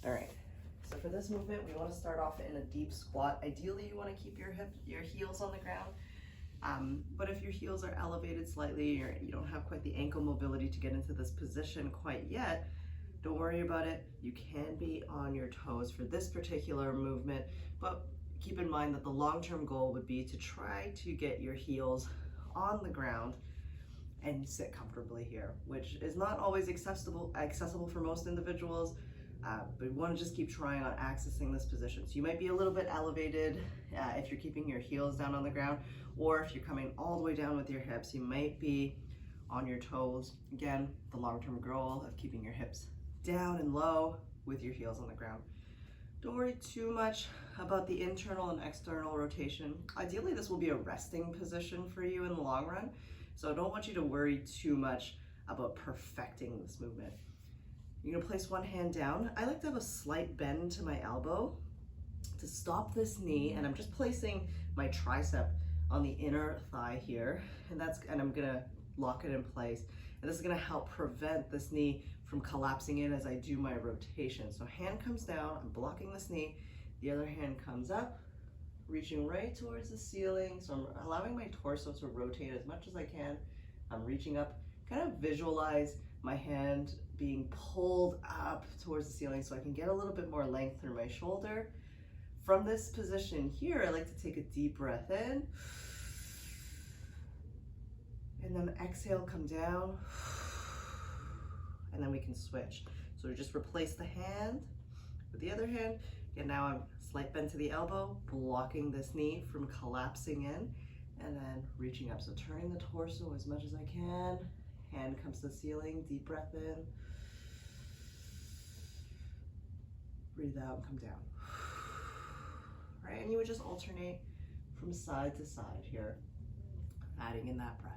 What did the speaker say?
All right, so for this movement, we want to start off in a deep squat. Ideally, you want to keep your heels on the ground. But if your heels are elevated slightly or you don't have quite the ankle mobility to get into this position quite yet, don't worry about it. You can be on your toes for this particular movement, but keep in mind that the long-term goal would be to try to get your heels on the ground and sit comfortably here, which is not always accessible for most individuals, but we want to just keep trying on accessing this position. So you might be a little bit elevated if you're keeping your heels down on the ground, or if you're coming all the way down with your hips, you might be on your toes. Again, the long-term goal of keeping your hips down and low with your heels on the ground. Don't worry too much about the internal and external rotation. Ideally, this will be a resting position for you in the long run, so I don't want you to worry too much about perfecting this movement. You're gonna place one hand down. I like to have a slight bend to my elbow to stop this knee, and I'm just placing my tricep on the inner thigh here, and I'm gonna lock it in place. And this is gonna help prevent this knee from collapsing in as I do my rotation. So hand comes down, I'm blocking this knee, the other hand comes up, reaching right towards the ceiling. So I'm allowing my torso to rotate as much as I can. I'm reaching up, kind of visualize my hand being pulled up towards the ceiling so I can get a little bit more length through my shoulder. From this position here, I like to take a deep breath in, and then exhale, come down, and then we can switch. So we just replace the hand with the other hand, and now I'm slight bend to the elbow, blocking this knee from collapsing in, and then reaching up. So turning the torso as much as I can, hand comes to the ceiling, deep breath in, breathe out and come down. Right, and you would just alternate from side to side here, adding in that breath.